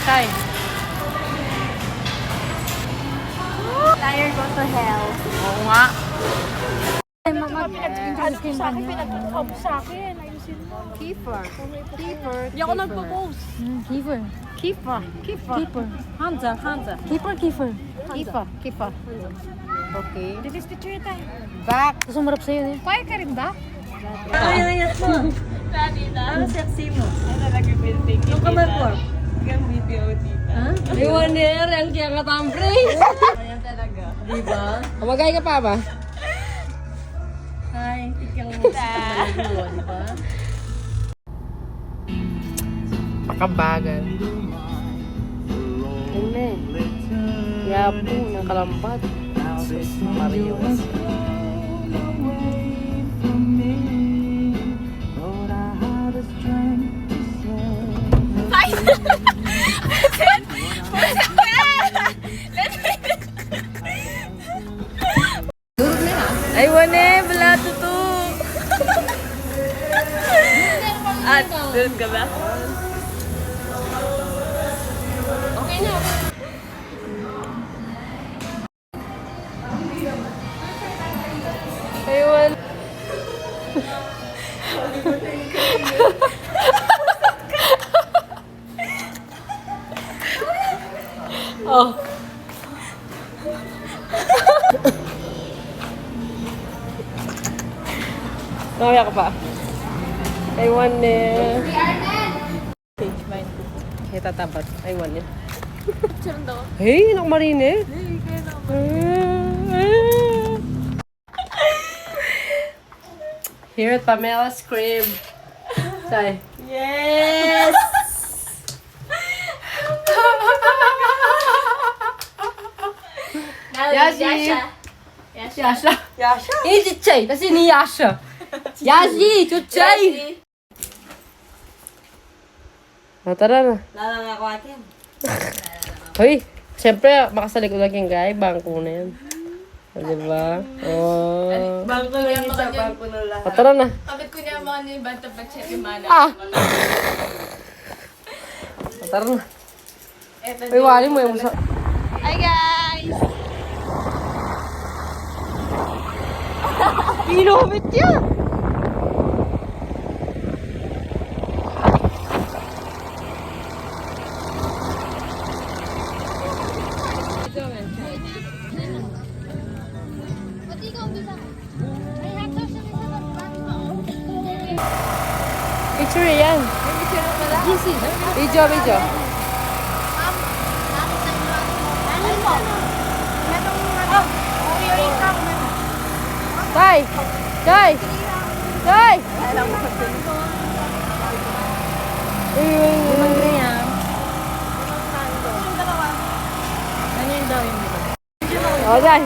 Tay. Liar go to hell. Oo nga. Ay, mama, Sa akin, pinag-up sa akin. Ayusin mo. Kiefer. Kiefer. Hindi ako nagpo-post. Kiefer. Kifa. Kifa. Kiefer. Hamza. Hamza. Kiefer, Kiefer. Kifa. Kifa. Okay. Dilis picture tayo. Back. Gusto marap sa'yo eh. Kaya ka rin ba? Ay, mo. Ano sexy mo? Ano lagi building? Yung kamay mo. Yung video, tita. May wonder, ang kaya nga tamprings. Ayan talaga. Diba? Kumagay ka pa ba? Hi, tikang mo sa kamay di ba? Pakabagal. Amen. Yapo ng kalambat. Sus, Mario. Ay, wane, wala tuto. At, doon ka ba? Okay na. Ay, wane. Oh. Namaya ka pa. Ay, wane. Page 9. Kaya tatapat. Ay, wane. Sarang daw. Hey, anak marine. Hey, kaya naman. Here at Pamela's crib. Say. Yes! Yashi. Yasha. Yasha? 이 지체. 다시 니 야샤. 야시 주체. Tara na. Lalang ako atin. Hoy, siyempre, makasalikod lang yung guy. Bangko na yan. Diba? Oh. Bangko lang yun sa bangko na lahat. Tara na. Kapit ko niya mga ni Banta Pag-check yung mana. Ah! Tara na. Hoy, wali mo yung musa. Hi guys! Pinumit yan! Picture yan. Video, video. Tay! Tay! Tay! Ano yung daw yung dito? Oh, Tay!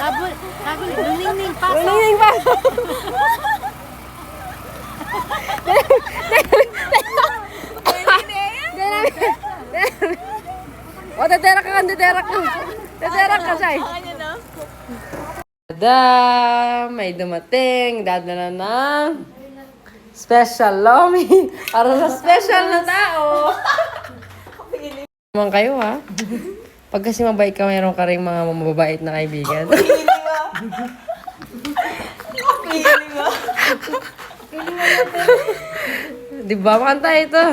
Habol, luning-ning pa. Uling pa! Oh, teterak ka, teterak ka. Teterak ka, Say. Tada! May dumating. Dadala ng special lomi. Para sa special na tao. Naman kayo, ha? Pag kasi mabait ka, mayroon ka rin mga mababait na kaibigan. Di ba? Makanta ito.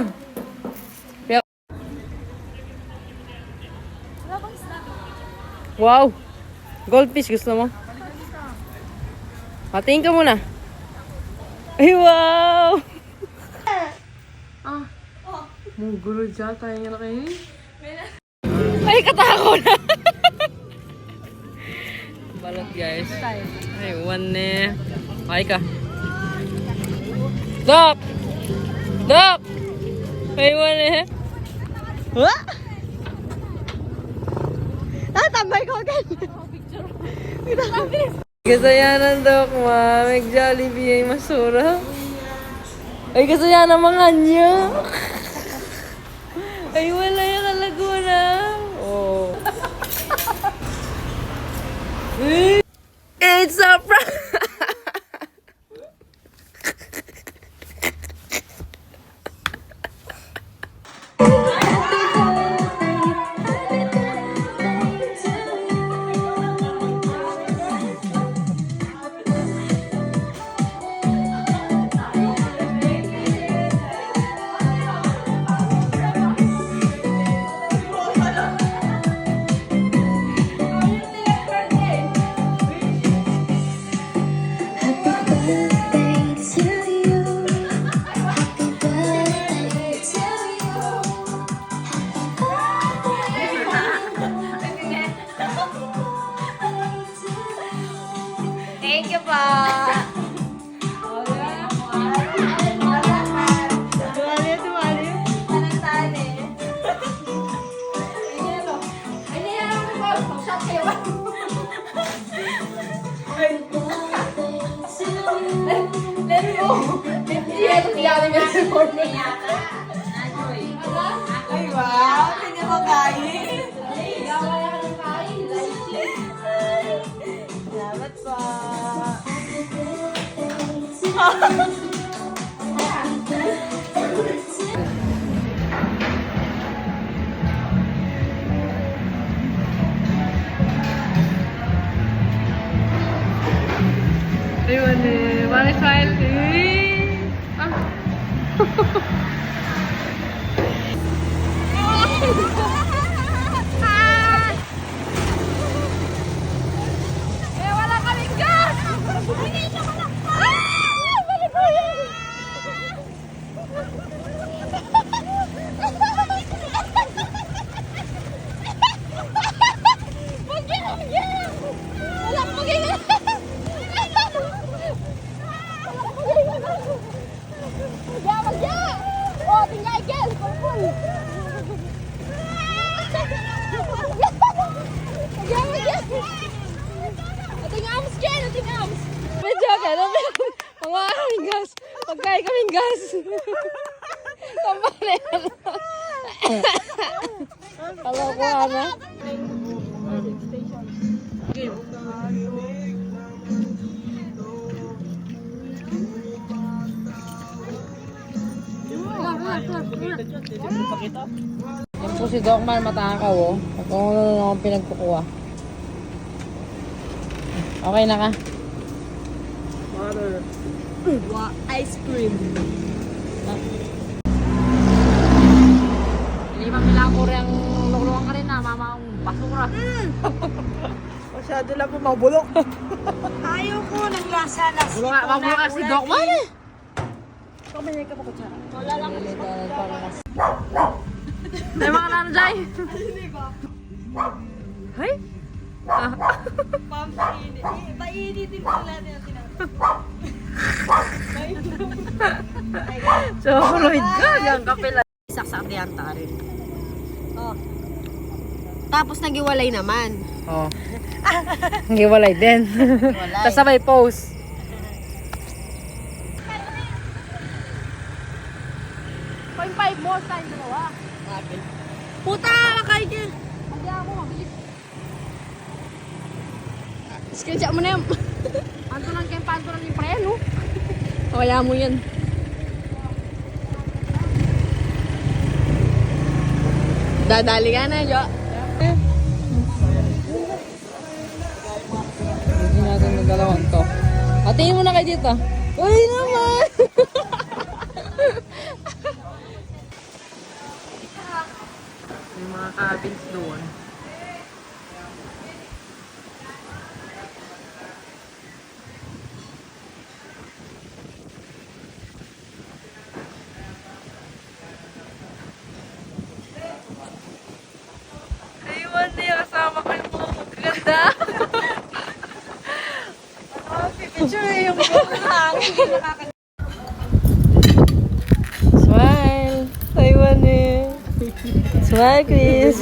Wow! Goldfish, gusto mo? Patingin ka muna. Ay, wow! Ah. Mugulo dyan. Tayo nga na kayo. Ay, katako na! Balot, guys. Ay, one eh. Ay ka. Stop! Stop! Ay, one eh. What? Tambay ko agad. Kasayanan daw ko, ma. May Jollibee ay masura. Ay, kasayanan mga nyo. Ay, wala yung kalaguna. Oh. It's a prank! Ay, wow! Kanya mo kain. Salamat po. Ayun eh. Mami smile. Ah. Wala kaming gas! Medyo ka, mga kaming gas. Pagkain kaming gas. Kambali. Kalokohan na. Yan po si Docman matakaw oh. At kung ano na akong pinagkukuha. Okay na ka? Ice cream. Limang nilang ko rin luklukan ka rin na mama ang basura. Masyado lang po mabulok. Ayaw ko ng lasa na. Mabulo ka si Docman eh. Kamay ka pa kutsara. Wala lang. May mga nano dyan. Hay? Pampainit. Painitin ko lang yung Chocolate ka. Yung kape lang. Saksak di ang tarin. Oh. Tapos nagiwalay naman. Oh. Hiwalay din. Tapos sabay pose. Point 5 more time dalawa. Puta! Makain niya! Hindi ako, mabilis. Screenshot mo na yan. Anto lang kayo, panto lang yung pre, no? Kaya mo yan. Dadali ka na, Jo. Hindi natin nagalawan to. Atiin mo na kayo dito. Uy naman! May mga cabins doon. Ayun, niya kasama ko yung mga magaganda. picture yung hangin. Smile! Taiwan eh. Smile, Chris.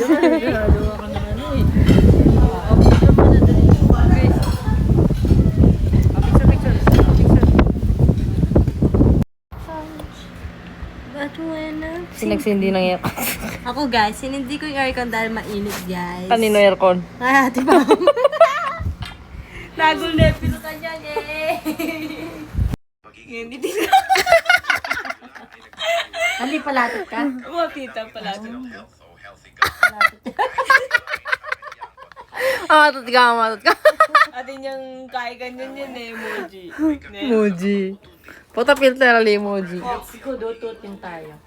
Sinagsindi ng aircon. Ako guys, hindi ko yung aircon dahil mainit guys. Kanino aircon? Ah, di ba? Nagul na episode ka dyan eh. Hindi tita. Hindi palatot ka? Oo, tita pala. Matot ka, matot ka. Atin yung kaya ganyan yun eh, emoji. Emoji. Puta filter ali emoji. Ikaw dututin tayo.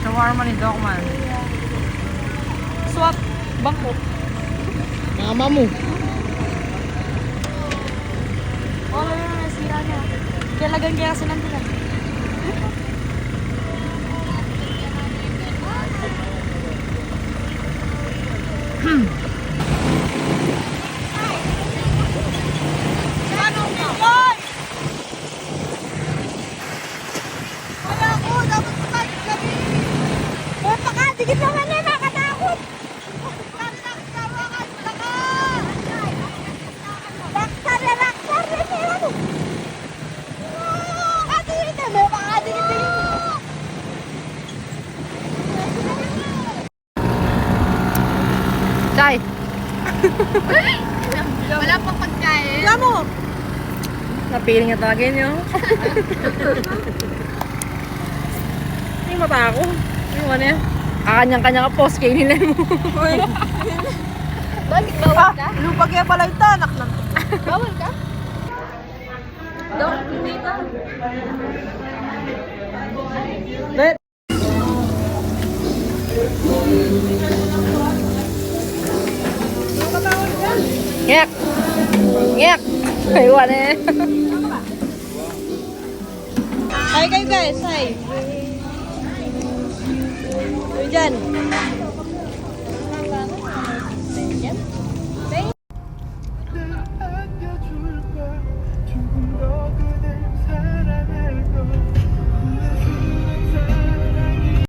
Shawarma ni Docman. Swap. Bangko. Mama mo. Dalagan kaya silang sila. Dikit naman na, nakatakot! Laktar na siya! Kadikit na, may pakadikit-dikit. Chay! Wala pang pagkain. Kaya mo! Napiling na talaga yun yun. Yung mata ako. Yung ano yan. Kakanyang-kanya ka post, kainin na mo. Bakit bawal ka? Lupa kaya pala yung tanak lang. Bawal ka? Bet! Ngek! Ngek! Aywan eh. Hi kayo guys, hi! Ayo dyan.